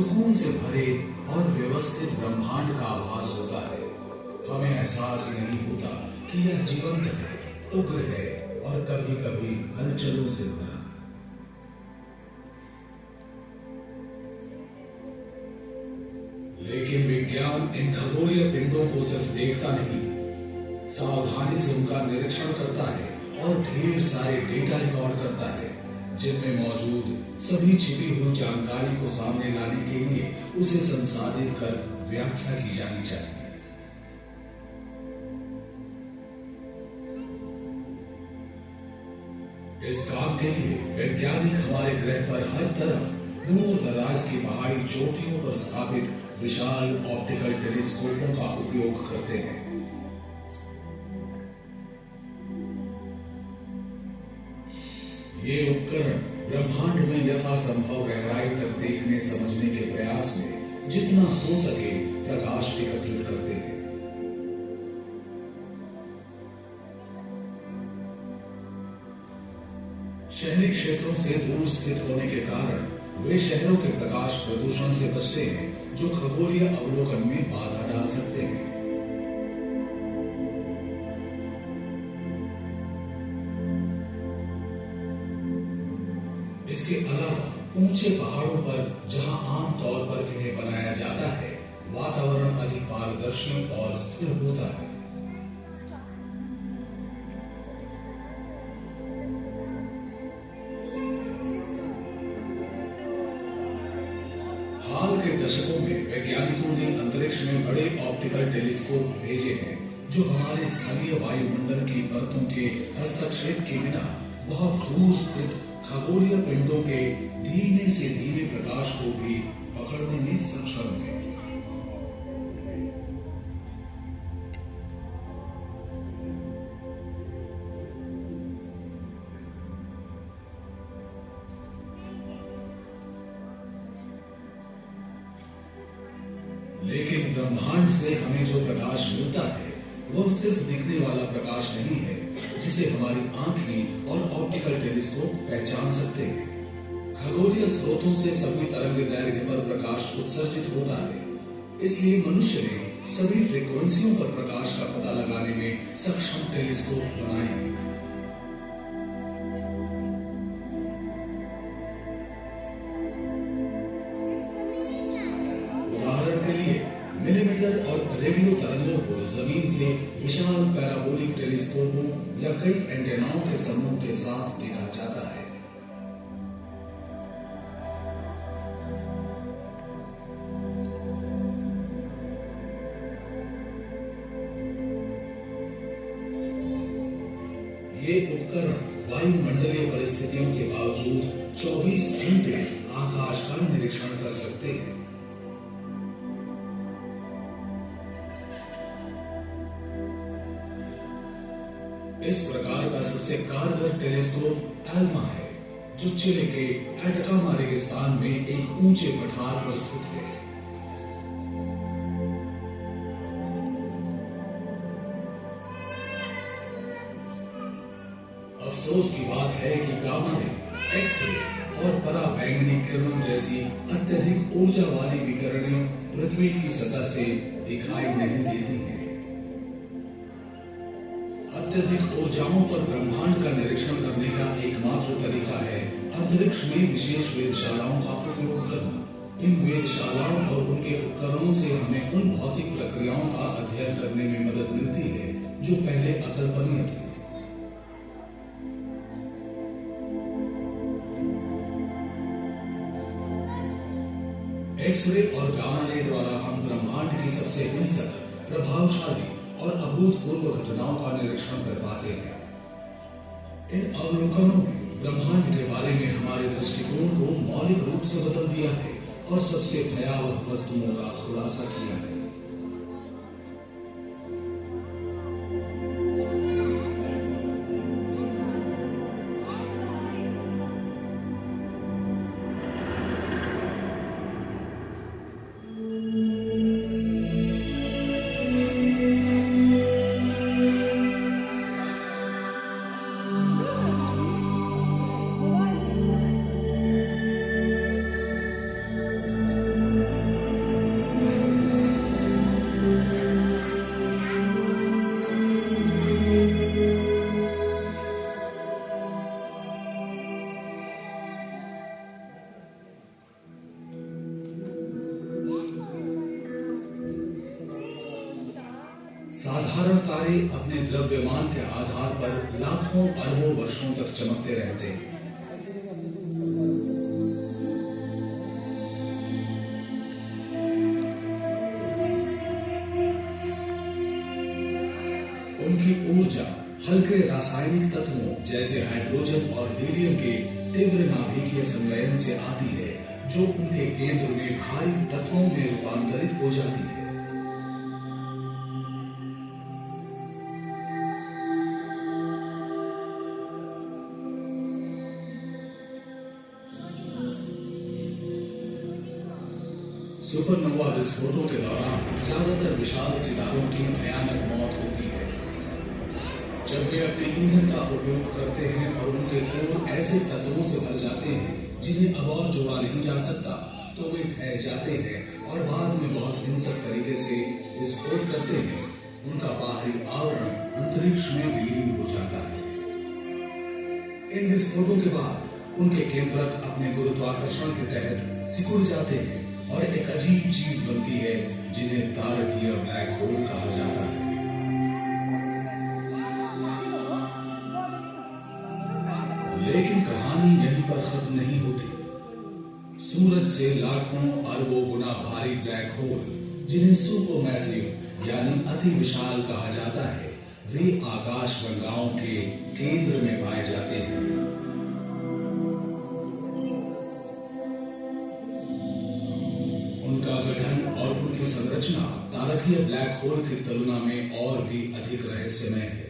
सुकून से भरे और व्यवस्थित ब्रह्मांड का आभास होता है। हमें एहसास ही नहीं होता कि यह जीवंत है, उग्र है और कभी कभी हलचलों से भरा। लेकिन विज्ञान इन खगोलीय पिंडों को सिर्फ देखता नहीं, सावधानी से उनका निरीक्षण करता है और ढेर सारे डेटा रिकॉर्ड करता है, जिनमें मौजूद सभी छिपी हुई जानकारी को सामने लाने के लिए उसे संसाधित कर व्याख्या की जानी चाहिए। इस काम के लिए वैज्ञानिक हमारे ग्रह पर हर तरफ दूर दराज की पहाड़ी चोटियों पर स्थापित विशाल ऑप्टिकल टेलीस्कोपों का उपयोग करते हैं। ये उपकरण ब्रह्मांड में यथासंभव गहराई तक देखने समझने के प्रयास में जितना हो सके प्रकाश एकत्रित करते हैं। शहरी क्षेत्रों से दूर स्थित होने के कारण वे शहरों के प्रकाश प्रदूषण से बचते हैं, जो खगोलीय अवलोकन में बाधा डाल सकते हैं। इसके अलावा ऊंचे पहाड़ों पर जहां आमतौर पर इन्हें बनाया जाता है, वातावरण अधिक पारदर्शी और स्थिर होता है। हाल के दशकों में वैज्ञानिकों ने अंतरिक्ष में बड़े ऑप्टिकल टेलीस्कोप भेजे हैं, जो हमारे स्थलीय वायुमंडल की परतों के हस्तक्षेप के बिना बहुत दूर स्थित खगोलीय पिंडों के धीमे से धीमे प्रकाश को भी पकड़ने में सक्षम है। लेकिन ब्रह्मांड से हमें जो प्रकाश मिलता है, वह सिर्फ दिखने वाला प्रकाश नहीं है, जिसे हमारी आंखें और ऑप्टिकल टेलीस्कोप पहचान सकते हैं। खगोलीय स्रोतों से सभी तरंग दैर्घ्य पर प्रकाश उत्सर्जित होता है, इसलिए मनुष्य ने सभी फ्रीक्वेंसियों पर प्रकाश का पता लगाने में सक्षम टेलीस्कोप बनाए हैं। उदाहरण के लिए मिलीमीटर और रेडियो तरंगों को जमीन से विशाल पैराबोलिक टेलीस्कोपों या कई एंटेनाओं के समूह के साथ देखा जाता है। ये उपकरण वायुमंडलीय परिस्थितियों के बावजूद 24 घंटे आकाश का निरीक्षण कर सकते हैं। इस प्रकार का सबसे कारगर टेलीस्कोप एल्मा है, जो चिली के एटाकामा रेगिस्तान में एक ऊंचे पठार पर स्थित है। अफसोस की बात है कि गामा रे, एक्स-रे और पराबैंगनी किरणों जैसी अत्यधिक ऊर्जा वाली विकिरणें पृथ्वी की सतह से दिखाई नहीं देती हैं। अत्यधिक ऊर्जाओं पर ब्रह्मांड का निरीक्षण करने का एकमात्र तरीका है अंतरिक्ष में विशेष वेधशालाओं का उपयोग करना। इन वेधशालाओं और उनके उपकरणों से हमें उन भौतिक प्रक्रियाओं का अध्ययन करने में मदद मिलती है जो पहले अकल्पनीय थी। एक्स-रे और गामा रे द्वारा हम ब्रह्मांड की सबसे हिंसक, प्रभावशाली और अभूतपूर्व घटनाओं का निरीक्षण कर पाते हैं। इन अवलोकनों ने ब्रह्मांड के बारे में हमारे दृष्टिकोण को मौलिक रूप से बदल दिया है और सबसे भयावह वस्तुओं का खुलासा किया है। साधारण तारे अपने द्रव्यमान के आधार पर लाखों अरबों वर्षों तक चमकते रहते हैं। उनकी ऊर्जा हल्के रासायनिक तत्वों जैसे हाइड्रोजन और हीलियम के तीव्र नाभिकीय संलयन से आती है, जो उनके केंद्र में भारी तत्वों में रूपांतरित हो जाती है। सुपरनोवा विस्फोटों के दौरान ज्यादातर विशाल सितारों की भयानक मौत होती है। जब वे अपने ईंधन का उपयोग करते हैं और उनके कोर ऐसे तत्वों से भर जाते हैं जिन्हें अब और जोड़ा नहीं जा सकता, तो वे ढह जाते हैं और बाद में बहुत हिंसक तरीके से विस्फोट करते हैं। उनका बाहरी आवरण अंतरिक्ष में विलीन हो जाता है। इन विस्फोटों के बाद उनके केंद्रक अपने गुरुत्वाकर्षण के तहत सिकुड़ जाते हैं और एक अजीब चीज बनती है जिन्हें तारकीय ब्लैक होल कहा जाता है। लेकिन कहानी यहीं पर खत्म नहीं होती। सूरज से लाखों अरबों गुना भारी ब्लैक होल, जिन्हें सुपरमैसिव यानी अति विशाल कहा जाता है, वे आकाश गंगाओं के केंद्र में पाए जाते हैं। उनका गठन और उनकी संरचना तारकीय ब्लैक होल की तुलना में और भी अधिक रहस्यमय है।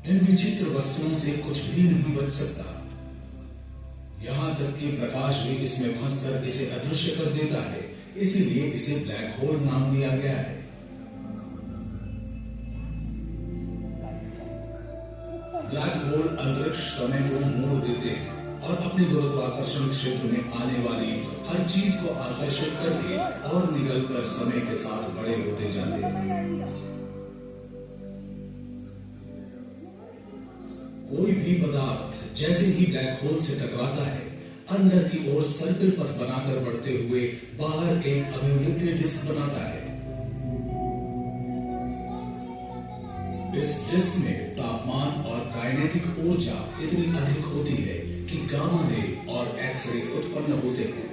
इन विचित्र वस्तुओं से कुछ भी नहीं बच सकता। यहां तक कि प्रकाश भी इसमें फंसकर इसे अदृश्य कर देता है, इसीलिए इसे ब्लैक होल नाम दिया गया है। ब्लैक होल अंतरिक्ष समय को मोड़ देते हैं और अपने गुरुत्वाकर्षण क्षेत्र में आने वाली हर चीज को आकर्षित करके और निगलकर समय के साथ बड़े होते जाते हैं। कोई भी पदार्थ जैसे ही ब्लैक होल से टकराता है, अंदर की ओर सर्कल पथ बनाकर बढ़ते हुए बाहर एक अभिवृद्धि डिस्क बनाता है। इस डिस्क में तापमान और काइनेटिक ऊर्जा इतनी अधिक होती है कि गामा रे और एक्स रे उत्पन्न होते हैं।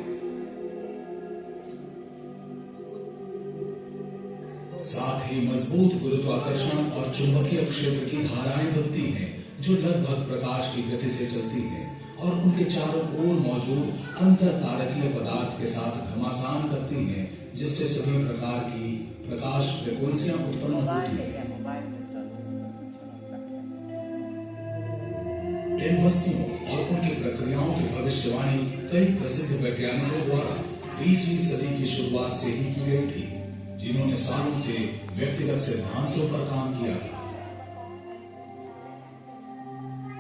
साथ ही मजबूत गुरुत्वाकर्षण और चुंबकीय क्षेत्र की धाराएं बनती हैं, जो लगभग प्रकाश की गति से चलती हैं और उनके चारों ओर मौजूद अंतर तारकीय पदार्थ के साथ घमासान करती हैं, जिससे सभी प्रकार की प्रकाश फ्रीक्वेंसियां उत्पन्न होती हैं। इन वस्तुओं और उनकी प्रक्रियाओं की भविष्यवाणी कई प्रसिद्ध वैज्ञानिकों द्वारा 20वीं सदी की शुरुआत से ही की गई थी, जिन्होंने सालों से व्यक्तिगत सिद्धांतों पर काम किया था।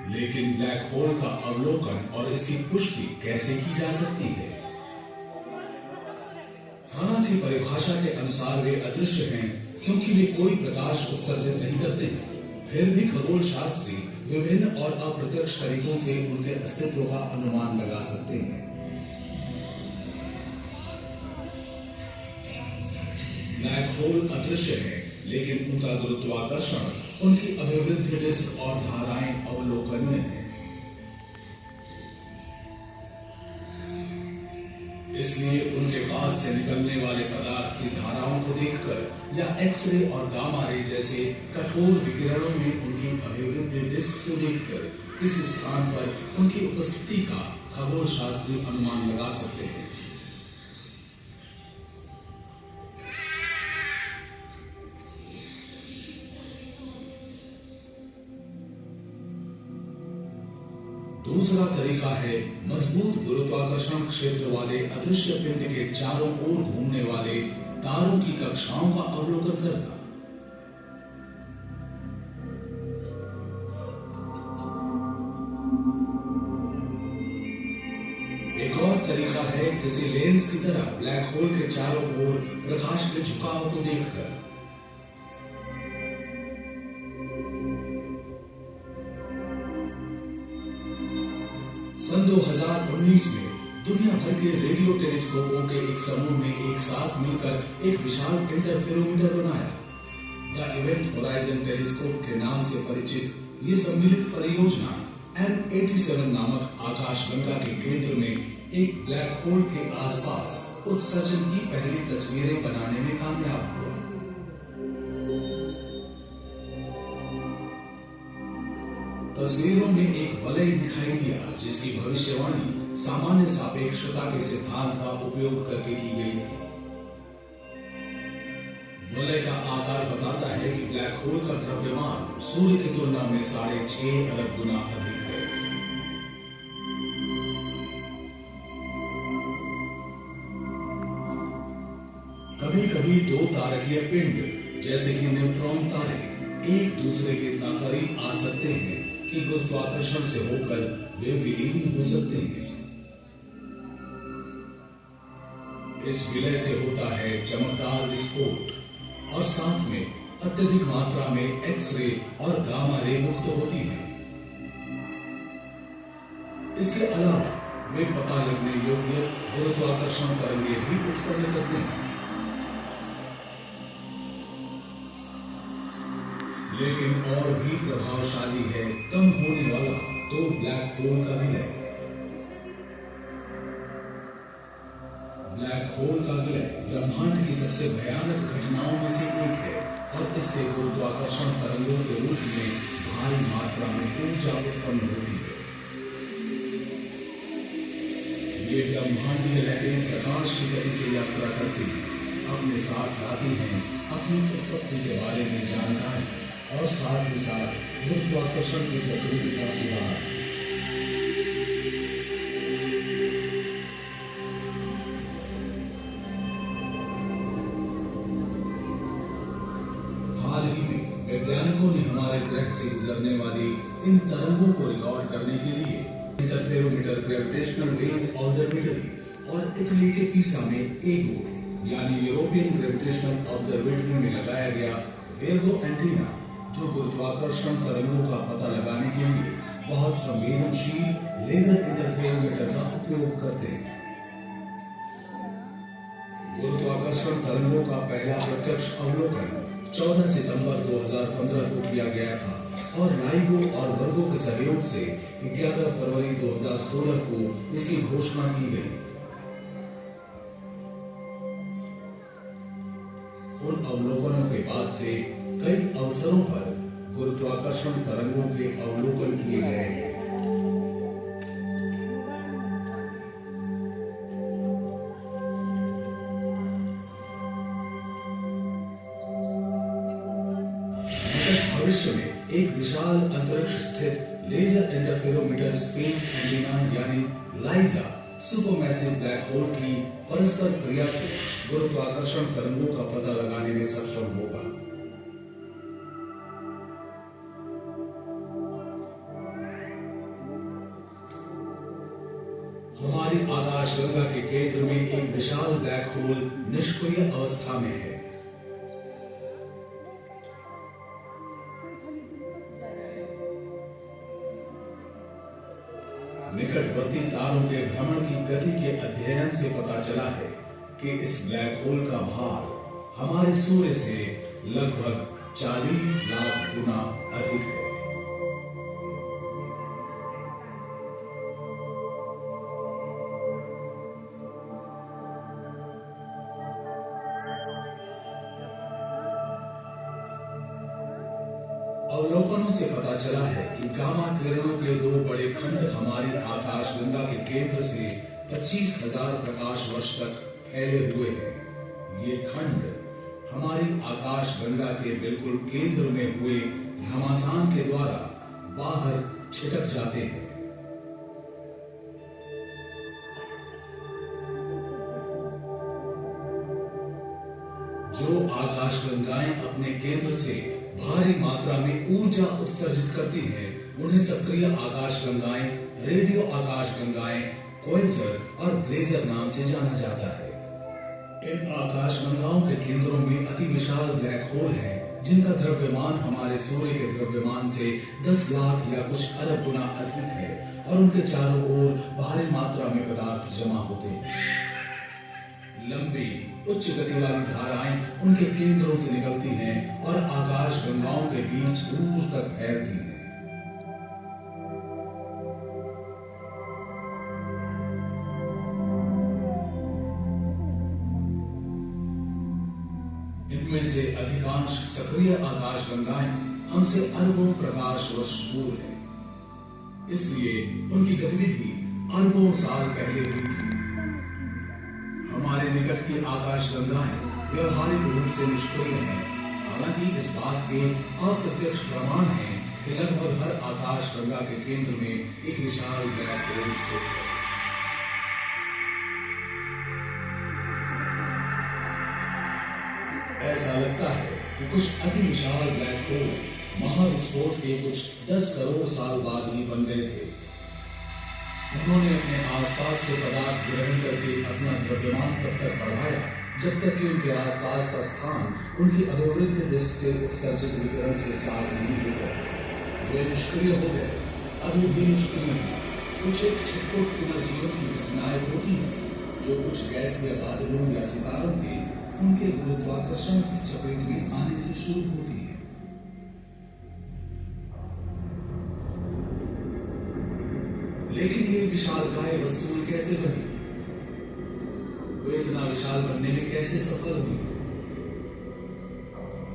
लेकिन ब्लैक होल का अवलोकन और इसकी पुष्टि कैसे की जा सकती है? हालांकि परिभाषा के अनुसार वे अदृश्य हैं, क्योंकि वे कोई प्रकाश उत्सर्जित नहीं करते हैं। फिर भी खगोल शास्त्री विभिन्न और अप्रत्यक्ष तरीकों से उनके अस्तित्व का अनुमान लगा सकते हैं। ब्लैक होल अदृश्य है, लेकिन उनका गुरुत्वाकर्षण, उनकी अभिवृद्धि डिस्क और धाराएं अवलोकनीय हैं। इसलिए उनके पास से निकलने वाले पदार्थ की धाराओं को देखकर या एक्सरे और गामा रे जैसे कठोर विकिरणों में उनकी अभिवृद्धि डिस्क को देखकर इस स्थान पर उनकी उपस्थिति का खगोल शास्त्री अनुमान लगा सकते हैं। दूसरा तरीका है मजबूत गुरुत्वाकर्षण क्षेत्र वाले अदृश्य पिंड के चारों ओर घूमने वाले तारों की कक्षाओं का अवलोकन करना। एक और तरीका है किसी लेंस की तरह ब्लैक होल के चारों ओर प्रकाश के झुकाव को देखकर। सन 2019 में दुनिया भर के रेडियो टेलीस्कोपों के एक समूह ने एक साथ मिलकर एक विशाल इंटरफेरोमीटर बनाया। द इवेंट होराइजन टेलीस्कोप के नाम से परिचित ये सम्मिलित परियोजना M87 नामक आकाशगंगा के केंद्र में एक ब्लैक होल के आसपास उत्सर्जन की पहली तस्वीरें बनाने में कामयाब हुआ। तस्वीरों में एक वलय दिखाई दिया जिसकी भविष्यवाणी सामान्य सापेक्षता के सिद्धांत का उपयोग करके की गई थी। वलय का आकार बताता है कि ब्लैक होल का द्रव्यमान सूर्य की तुलना में 6.5 अरब गुना अधिक है। कभी कभी दो तारकीय पिंड जैसे कि न्यूट्रॉन तारे एक दूसरे के इतना करीब आ सकते हैं कि गुरुत्वाकर्षण से होकर वे विलीन हो सकते हैं। इस विलय से होता है चमकदार विस्फोट और साथ में अत्यधिक मात्रा में एक्स-रे और गामा रे मुक्त होती है। इसके अलावा वे पता लगने योग्य गुरुत्वाकर्षण तरंगें भी उत्पन्न करते हैं। लेकिन और भी प्रभावशाली है कम होने वाला दो ब्लैक होल का विलय। ब्लैक होल का विलय ब्रह्मांड की सबसे भयानक घटनाओं में से एक है और इससे गुरुत्वाकर्षण तरंगों के रूप में भारी मात्रा में ऊर्जा उत्पन्न होती है। ये ब्रह्मांडीय लहरें प्रकाश की गति से यात्रा करती हैं, अपने साथ लाती हैं अपनी उत्पत्ति के बारे में जानकारी और साथ ही साथ गुरुत्वाकर्षण की प्रकृति का सुधार। हाल ही में वैज्ञानिकों ने हमारे ग्रह से गुजरने वाली इन तरंगों को रिकॉर्ड करने के लिए इंटरफेरोमीटर ग्रेविटेशनल वेव ऑब्जर्वेटरी और इटली के पीसा में एगो यानी यूरोपियन ग्रेविटेशनल ऑब्जर्वेटरी में लगाया गया वेगो एंटीना, जो गुरुत्वाकर्षण तरंगों का पता लगाने के लिए बहुत संवेदनशील लेजर इंटरफेरोमीटर का उपयोग करते हैं। गुरुत्वाकर्षण तरंगों का पहला प्रत्यक्ष अवलोकन 14 सितंबर 2015 को किया गया था और लाइगो और वर्गो के सहयोग से 11 फरवरी 2016 को इसकी घोषणा की गई। उन अवलोकनों के बाद से कई अवसरों पर गुरुत्वाकर्षण तरंगों के अवलोकन किए गए हैं। भविष्य में एक विशाल अंतरिक्ष स्थित लेजर इंटरफेरोमीटर स्पेस एंटीना यानी लाइजा सुपरमैसिव ब्लैक होल की परस्पर क्रिया से गुरुत्वाकर्षण तरंगों का पता लगाने में सक्षम होगा। हमारी आकाशगंगा के केंद्र में एक विशाल ब्लैक होल निष्क्रिय अवस्था में है। निकटवर्ती तारों के भ्रमण की गति के अध्ययन से पता चला है कि इस ब्लैक होल का भार हमारे सूर्य से लगभग 40 लाख गुना अधिक है। अवलोकनों से पता चला है कि गामा किरणों के दो बड़े खंड हमारी आकाशगंगा के केंद्र से 25,000 प्रकाश वर्ष तक फैले हुए हैं। ये खंड हमारी आकाशगंगा के बिल्कुल केंद्र में हुए घमासान के द्वारा बाहर छिटक जाते हैं। जो आकाशगंगाएं अपने केंद्र से भारी मात्रा में ऊर्जा उत्सर्जित करती हैं, उन्हें सक्रिय आकाशगंगाएं, रेडियो आकाशगंगाएं, क्वेसर और ब्लेजर नाम से जाना जाता है। इन आकाशगंगाओं के केंद्रों में अति विशाल ब्लैक होल हैं, जिनका द्रव्यमान हमारे सूर्य के द्रव्यमान से 10 लाख या कुछ अरब गुना अधिक है, और उनके चारों ओर भारी मात्रा में पदार्थ जमा होते हैं। लंबी उच्च गति वाली धाराएं उनके केंद्रों से निकलती हैं और आकाश गंगाओं के बीच दूर तक फैलती हैं। इनमें से अधिकांश सक्रिय आकाश गंगाएं हमसे अरबों प्रकाश वर्ष दूर है, इसलिए उनकी गतिविधि अरबों साल पहले हुई थी। हमारे निकट की आकाश गंगाएं व्यवहारिक रूप से निष्क्रिय हैं, हालांकि इस बात के अप्रत्यक्ष प्रमाण हैं कि लगभग हर आकाश गंगा के केंद्र में एक विशाल ब्लैक होल स्थित है। ऐसा लगता है कि कुछ अति विशाल ब्लैक होल महाविस्फोट के कुछ 10 करोड़ साल बाद ही बन गए थे। उन्होंने अपने आसपास से पदार्थ ग्रहण करके अपना द्रव्यमान तब तक बढ़ाया जब तक कि उनके आसपास का स्थान उनकी अवरोधित डिस्क से उत्सर्जित विकिरण से साफ नहीं हो गया। वे निष्क्रिय हो गए, अभी भी निष्क्रिय हैं। कुछ एक छिटपुट पुनर्जीवन की घटनाएं होती हैं, जो कुछ गैसीय बादलों या सितारों के उनके गुरुत्वाकर्षण की चपेट में आने से शुरू होती है। लेकिन ये विशालकाय वस्तुएं कैसे बनी? वे इतना विशाल बनने में कैसे सफल हुई?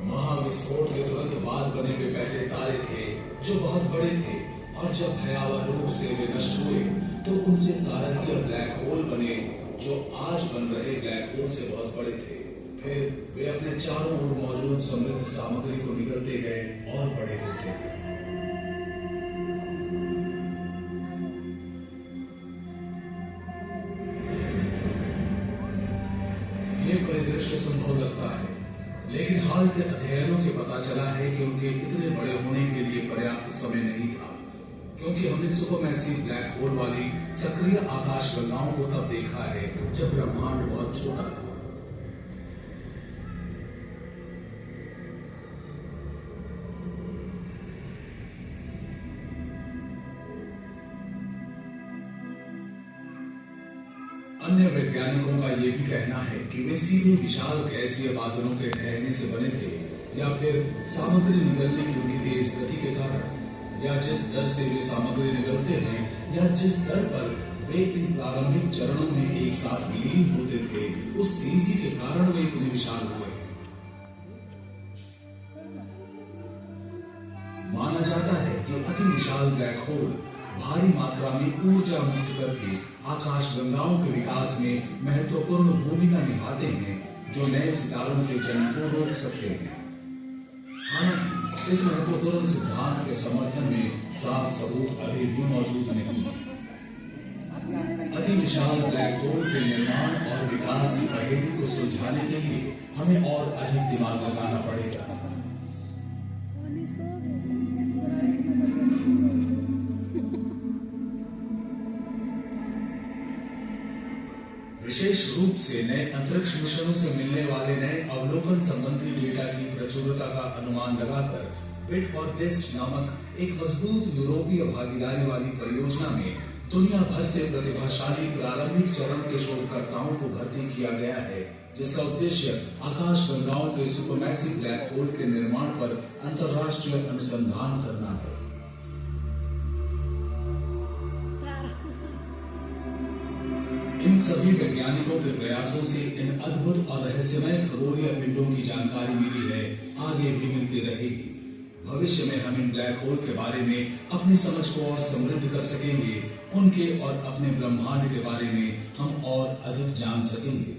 महाविस्फोट के तुरंत बाद बने हुए पहले तारे थे जो बहुत बड़े थे, और जब भयावह रूप से वे नष्ट हुए तो उनसे तारकीय ब्लैक होल बने जो आज बन रहे ब्लैक होल से बहुत बड़े थे। फिर वे अपने चारों ओर मौजूद समृद्ध सामग्री को निगलते गए और बड़े होते गए। ये परिदृश्य संभव लगता है, लेकिन हाल के अध्ययनों से पता चला है कि उनके इतने बड़े होने के लिए पर्याप्त समय नहीं था, क्योंकि हमने सुपरमैसिव ब्लैक होल वाली सक्रिय आकाश गंगाओं को तब देखा है जब ब्रह्मांड बहुत छोटा था। अन्य वैज्ञानिकों का यह भी कहना है कि वे सीधे विशाल गैसीय बादलों के ठहरने से बने थे, या फिर सामग्री निगलने की उनकी तेज गति के कारण, या जिस दर से वे सामग्री निगलते हैं, या जिस दर पर वे इन प्रारंभिक चरणों में एक साथ विलीन होते थे, उस तेजी के कारण वे इतने विशाल हुए। माना जाता है कि अति विशाल ब्लैक होल भारी मात्रा में ऊर्जा मुक्त करके आकाश गंगाओं के विकास में महत्वपूर्ण भूमिका निभाते हैं, जो नए सितारों के जन्म को रोक सकते हैं। हालांकि इस महत्वपूर्ण सिद्धांत के समर्थन में साफ सबूत अभी भी मौजूद नहीं है। अति विशाल ब्लैक होल के निर्माण और विकास की पहेली को सुलझाने के लिए हमें और अधिक दिमाग लगाना पड़ेगा। विशेष रूप से नए अंतरिक्ष मिशनों से मिलने वाले नए अवलोकन संबंधी डेटा की प्रचुरता का अनुमान लगाकर बिट फॉर बेस्ट नामक एक मजबूत यूरोपीय भागीदारी वाली परियोजना में दुनिया भर से प्रतिभाशाली प्रारंभिक चरण के शोधकर्ताओं को भर्ती किया गया है, जिसका उद्देश्य आकाश गंगाओं के सुपरमैसिव ब्लैक होल के निर्माण पर अंतर्राष्ट्रीय अनुसंधान करना है। इन सभी वैज्ञानिकों के प्रयासों से इन अद्भुत और रहस्यमय खगोलीय पिंडों की जानकारी मिली है, आगे भी मिलती रहेगी। भविष्य में हम इन ब्लैक होल के बारे में अपनी समझ को और समृद्ध कर सकेंगे, उनके और अपने ब्रह्मांड के बारे में हम और अधिक जान सकेंगे।